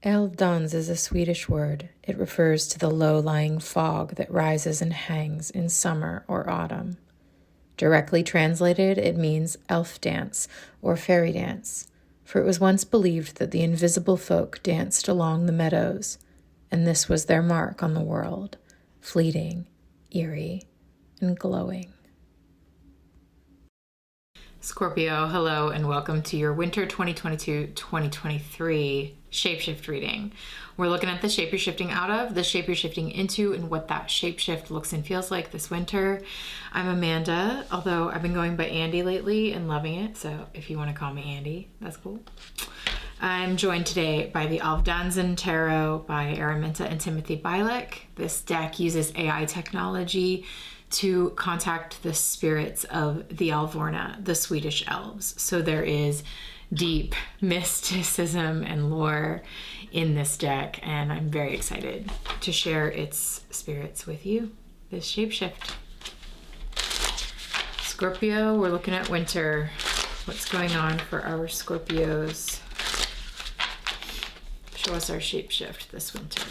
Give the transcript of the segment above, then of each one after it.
Älvdans is a Swedish word. It refers to the low-lying fog that rises and hangs in summer or autumn. Directly translated, it means elf dance or fairy dance, for it was once believed that the invisible folk danced along the meadows, and this was their mark on the world, fleeting, eerie, and glowing. Scorpio, hello, and welcome to your winter 2022-2023 shapeshift reading. We're looking at the shape you're shifting out of, the shape you're shifting into, and what that shapeshift looks and feels like this winter. I'm Amanda, although I've been going by Andy lately and loving it, so if you want to call me Andy, that's cool. I'm joined today by the Älvdansen Tarot by Araminta and Timothy Bilek. This deck uses AI technology to contact the spirits of the Älvorna, the Swedish elves. So there is deep mysticism and lore in this deck, and I'm very excited to share its spirits with you, this shapeshift. Scorpio, we're looking at winter. What's going on for our Scorpios? Show us our shapeshift this winter.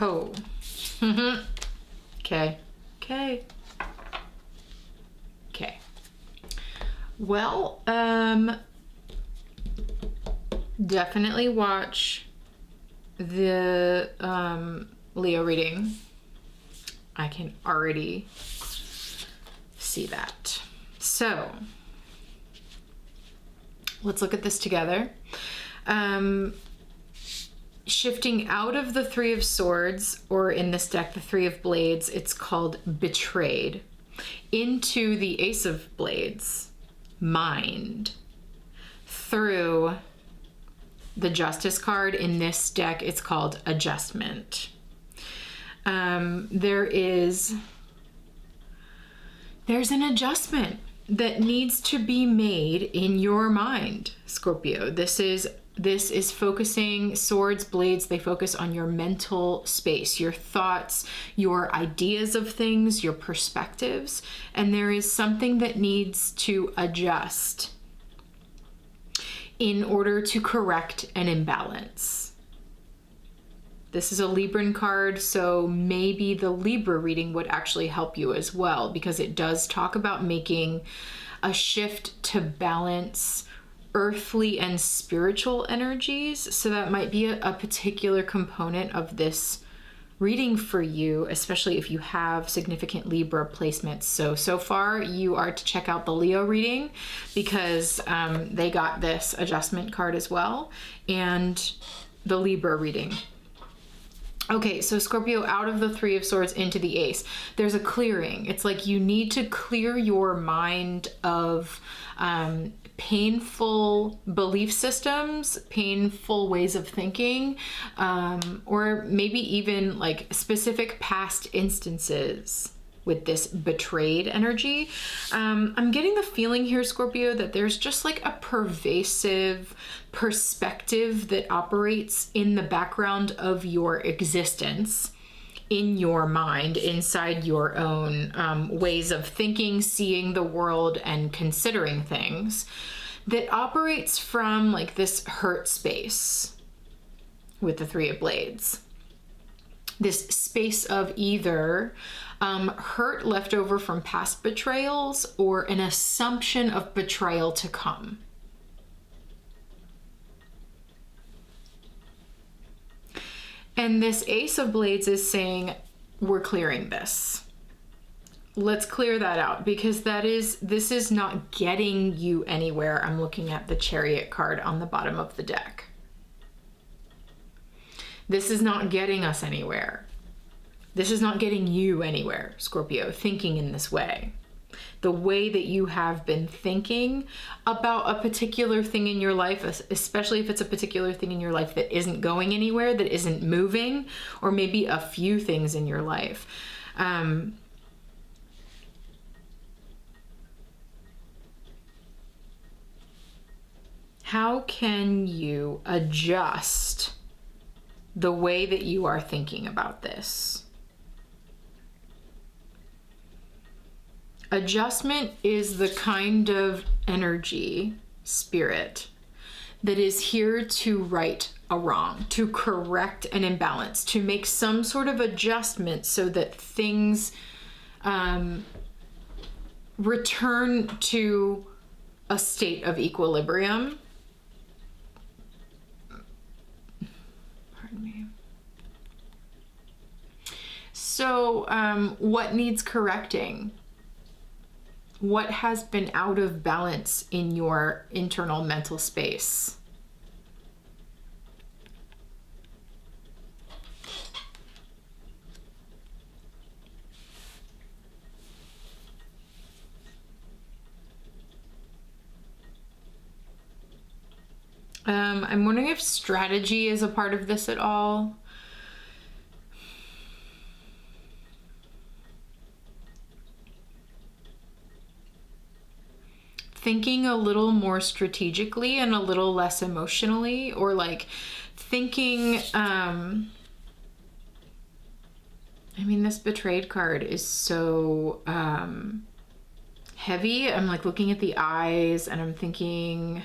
Oh. Okay. Well, definitely watch the Leo reading. I can already see that. So, let's look at this together. Shifting out of the Three of Swords, or in this deck, the Three of Blades, it's called Betrayed, into the Ace of Blades, Mind, through the Justice card. In this deck, it's called Adjustment. There's an adjustment that needs to be made in your mind, Scorpio. This is focusing, swords, blades, they focus on your mental space, your thoughts, your ideas of things, your perspectives, and there is something that needs to adjust in order to correct an imbalance. This is a Libran card, so maybe the Libra reading would actually help you as well, because it does talk about making a shift to balance earthly and spiritual energies. So that might be a particular component of this reading for you, especially if you have significant Libra placements. So far you are to check out the Leo reading, because they got this adjustment card as well, and the Libra reading. Okay, so Scorpio, out of the Three of Swords into the Ace, there's a clearing. It's like you need to clear your mind of painful belief systems, painful ways of thinking, or maybe even like specific past instances with this betrayed energy. I'm getting the feeling here, Scorpio, that there's just like a pervasive perspective that operates in the background of your existence, in your mind, inside your own ways of thinking, seeing the world, and considering things, that operates from like this hurt space with the Three of Blades. This space of either hurt left over from past betrayals, or an assumption of betrayal to come. And this Ace of Blades is saying, we're clearing this. Let's clear that out, because this is not getting you anywhere. I'm looking at the Chariot card on the bottom of the deck. This is not getting us anywhere. This is not getting you anywhere, Scorpio, thinking in this way. The way that you have been thinking about a particular thing in your life, especially if it's a particular thing in your life that isn't going anywhere, that isn't moving, or maybe a few things in your life. How can you adjust the way that you are thinking about this? Adjustment is the kind of energy, spirit, that is here to right a wrong, to correct an imbalance, to make some sort of adjustment so that things return to a state of equilibrium. Pardon me. So, what needs correcting? What has been out of balance in your internal mental space? I'm wondering if strategy is a part of this at all. Thinking a little more strategically and a little less emotionally, or like thinking, I mean, this betrayed card is so heavy. I'm like looking at the eyes and I'm thinking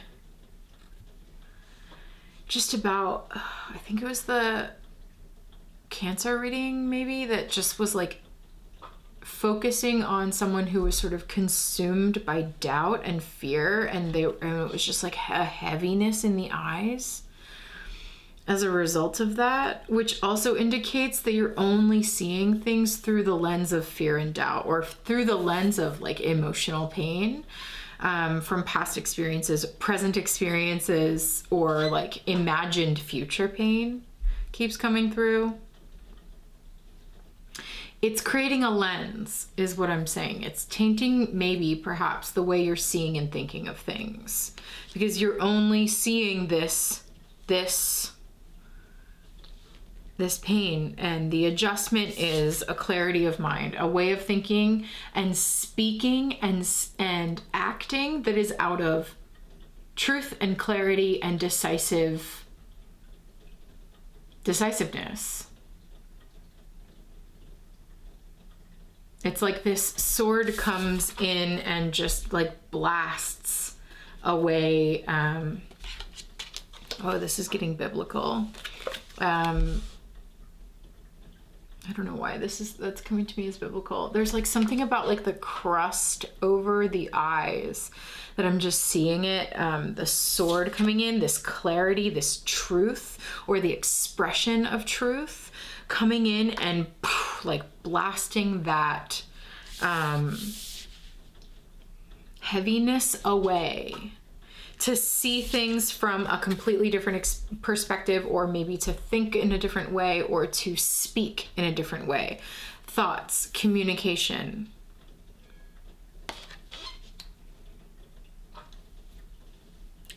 just about, I think it was the Cancer reading maybe, that just was like focusing on someone who was sort of consumed by doubt and fear, and it was just like a heaviness in the eyes as a result of that, which also indicates that you're only seeing things through the lens of fear and doubt, or through the lens of like emotional pain from past experiences, present experiences, or like imagined future pain keeps coming through. It's creating a lens, is what I'm saying. It's tainting maybe perhaps the way you're seeing and thinking of things, because you're only seeing this pain, and the adjustment is a clarity of mind, a way of thinking and speaking and acting that is out of truth and clarity and decisiveness. It's like this sword comes in and just like blasts away. Oh, this is getting biblical. I don't know why that's coming to me as biblical. There's like something about like the crust over the eyes that I'm just seeing it. The sword coming in, this clarity, this truth, or the expression of truth coming in and like blasting that heaviness away, to see things from a completely different perspective, or maybe to think in a different way, or to speak in a different way. Thoughts, communication.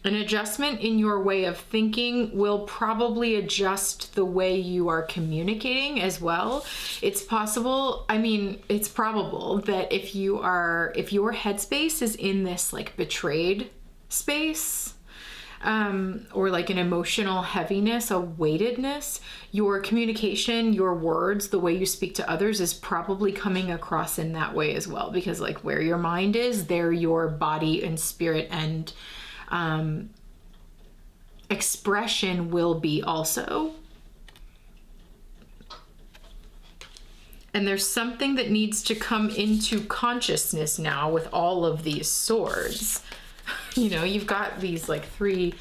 An adjustment in your way of thinking will probably adjust the way you are communicating as well. It's possible, I mean, it's probable that if your headspace is in this like betrayed space, or like an emotional heaviness, a weightedness, your communication, your words, the way you speak to others is probably coming across in that way as well, because like where your mind is, there your body and spirit and expression will be also. And there's something that needs to come into consciousness now with all of these swords. You know, you've got these like 3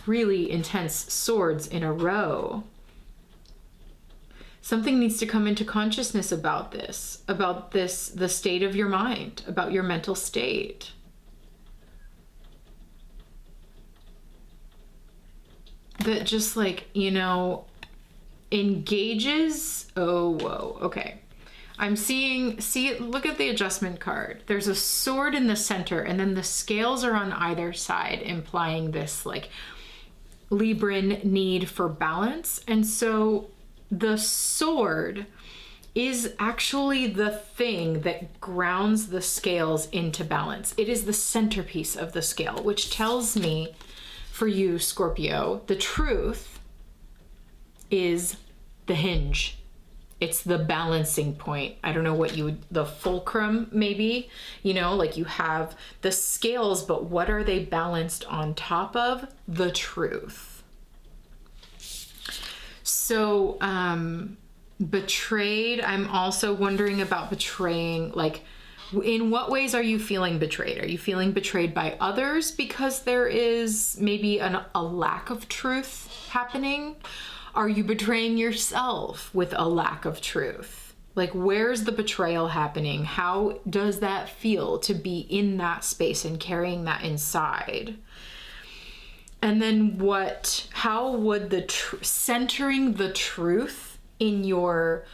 really intense swords in a row. Something needs to come into consciousness about this, the state of your mind, about your mental state. That just like, you know, engages. Oh, whoa. Okay. I'm seeing, look at the adjustment card. There's a sword in the center, and then the scales are on either side, implying this like Libran need for balance. And so the sword is actually the thing that grounds the scales into balance. It is the centerpiece of the scale, which tells me, for you, Scorpio, the truth is the hinge. It's the balancing point. I don't know what you would, the fulcrum maybe, you know, like you have the scales, but what are they balanced on top of? The truth. So, betrayed, I'm also wondering about betraying, like, in what ways are you feeling betrayed? Are you feeling betrayed by others because there is maybe a lack of truth happening? Are you betraying yourself with a lack of truth? Like, where's the betrayal happening? How does that feel to be in that space and carrying that inside? And then how would centering the truth in your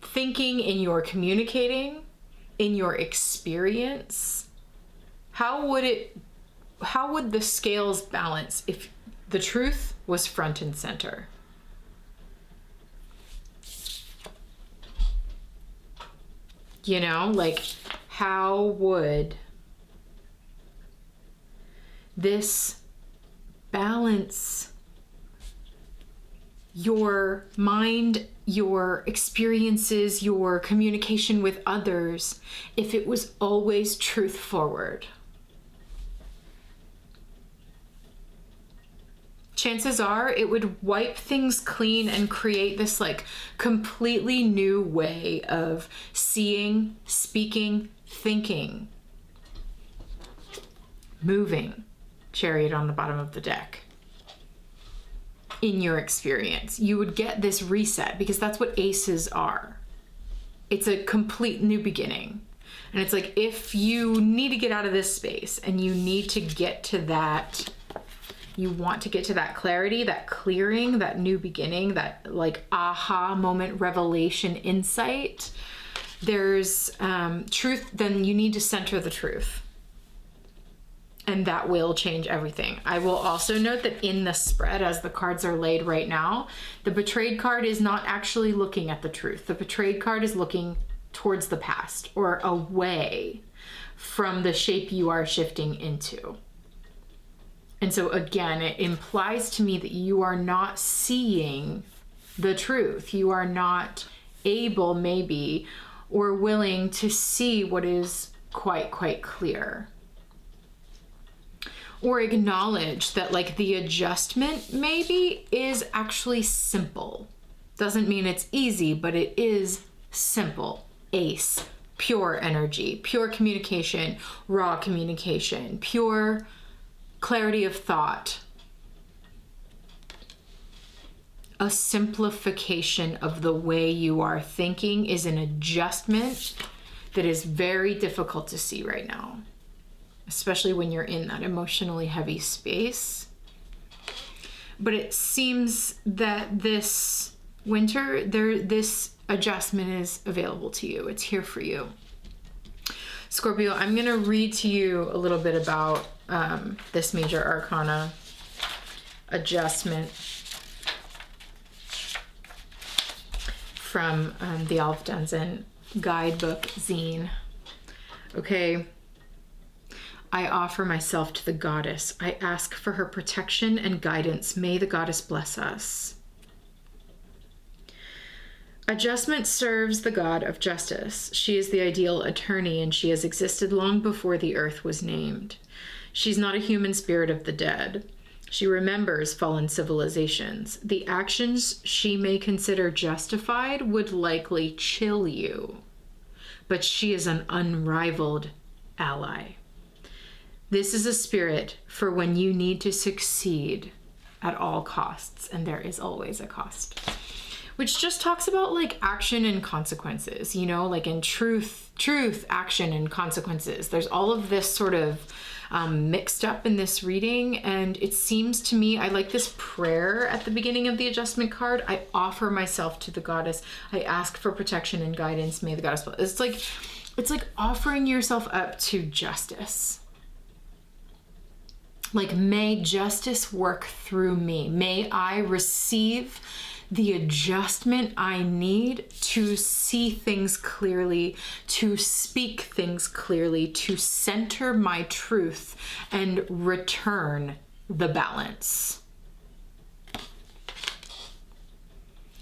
thinking, in your communicating, in your experience, how would the scales balance if the truth was front and center? You know, like, how would this balance your mind, your experiences, your communication with others if it was always truth forward? Chances are it would wipe things clean and create this like completely new way of seeing, speaking, thinking, moving. Chariot on the bottom of the deck. In your experience, you would get this reset, because that's what aces are. It's a complete new beginning. And it's like, if you need to get out of this space and you need to get to that, you want to get to that clarity, that clearing, that new beginning, that like aha moment, revelation, insight, there's truth, then you need to center the truth. And that will change everything. I will also note that in the spread, as the cards are laid right now, the betrayed card is not actually looking at the truth. The betrayed card is looking towards the past or away from the shape you are shifting into. And so again, it implies to me that you are not seeing the truth. You are not able, maybe, or willing to see what is quite clear. Or acknowledge that like the adjustment maybe is actually simple. Doesn't mean it's easy, but it is simple. Ace, pure energy, pure communication, raw communication, pure clarity of thought. A simplification of the way you are thinking is an adjustment that is very difficult to see right now, especially when you're in that emotionally heavy space. But it seems that this winter, this adjustment is available to you. It's here for you. Scorpio, I'm going to read to you a little bit about this major arcana adjustment from the Älvdansen guidebook zine. Okay. I offer myself to the goddess. I ask for her protection and guidance. May the goddess bless us. Adjustment serves the god of justice. She is the ideal attorney, and she has existed long before the earth was named. She's not a human spirit of the dead. She remembers fallen civilizations. The actions she may consider justified would likely chill you, but she is an unrivaled ally. This is a spirit for when you need to succeed at all costs, and there is always a cost. Which just talks about like action and consequences, you know, like in truth, action and consequences. There's all of this sort of mixed up in this reading, and it seems to me, I like this prayer at the beginning of the adjustment card. I offer myself to the goddess. I ask for protection and guidance. May the goddess bless. It's like offering yourself up to justice. Like, may justice work through me. May I receive the adjustment I need to see things clearly, to speak things clearly, to center my truth and return the balance.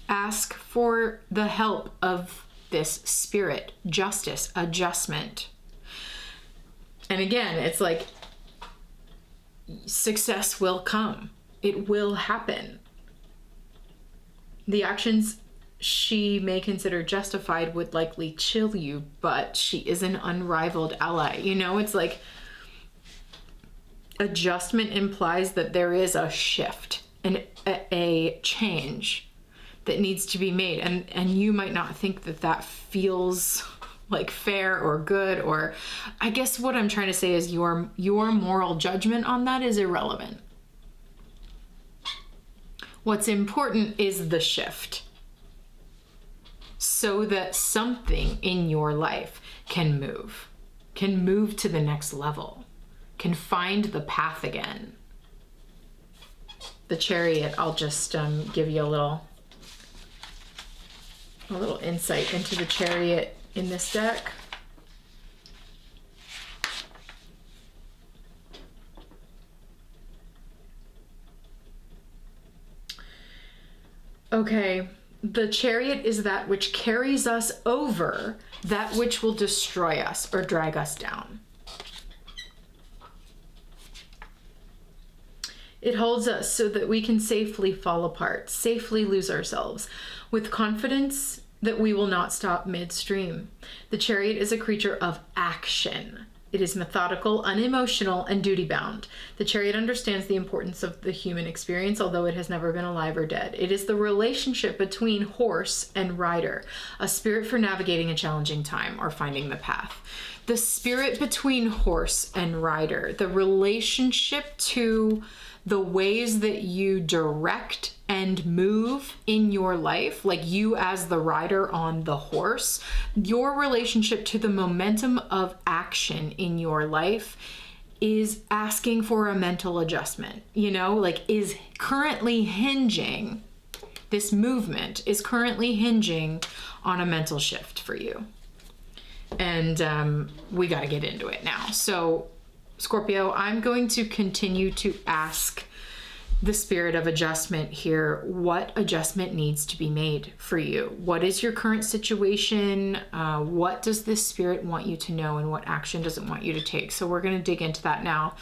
Ask for the help of this spirit, justice, adjustment. And again, it's like success will come. It will happen. The actions she may consider justified would likely chill you, but she is an unrivaled ally. You know, it's like adjustment implies that there is a shift and a change that needs to be made. And you might not think that that feels like fair or good, or I guess what I'm trying to say is your moral judgment on that is irrelevant. What's important is the shift, so that something in your life can move to the next level, can find the path again. The Chariot, I'll just give you a little insight into the Chariot in this deck. Okay, the Chariot is that which carries us over that which will destroy us or drag us down. It holds us so that we can safely fall apart, safely lose ourselves, with confidence that we will not stop midstream. The Chariot is a creature of action. It is methodical, unemotional, and duty-bound. The Chariot understands the importance of the human experience, although it has never been alive or dead. It is the relationship between horse and rider, a spirit for navigating a challenging time or finding the path. The spirit between horse and rider, the relationship to the ways that you direct and move in your life, like you as the rider on the horse, your relationship to the momentum of action in your life is asking for a mental adjustment, you know, like is currently hinging, this movement is currently hinging on a mental shift for you. And we got to get into it now. So Scorpio, I'm going to continue to ask the spirit of adjustment here, what adjustment needs to be made for you? What is your current situation? What does this spirit want you to know, and what action does it want you to take? So we're going to dig into that now.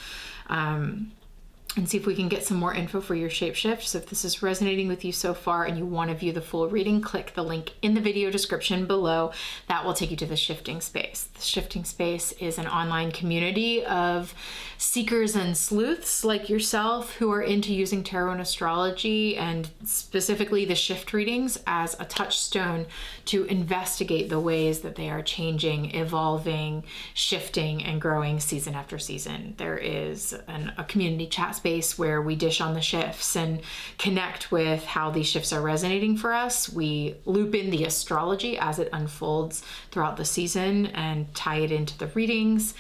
And see if we can get some more info for your shapeshift. So if this is resonating with you so far and you want to view the full reading, click the link in the video description below. That will take you to the Shifting Space. The Shifting Space is an online community of seekers and sleuths like yourself who are into using tarot and astrology, and specifically the shift readings, as a touchstone to investigate the ways that they are changing, evolving, shifting, and growing season after season. There is a community chat space where we dish on the shifts and connect with how these shifts are resonating for us. We loop in the astrology as it unfolds throughout the season and tie it into the readings.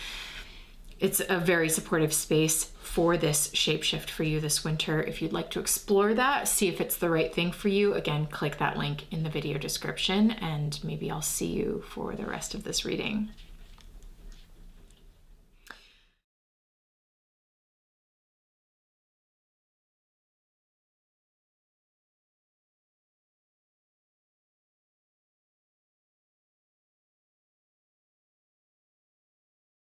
It's a very supportive space for this shapeshift for you this winter. If you'd like to explore that, see if it's the right thing for you, again, click that link in the video description, and maybe I'll see you for the rest of this reading.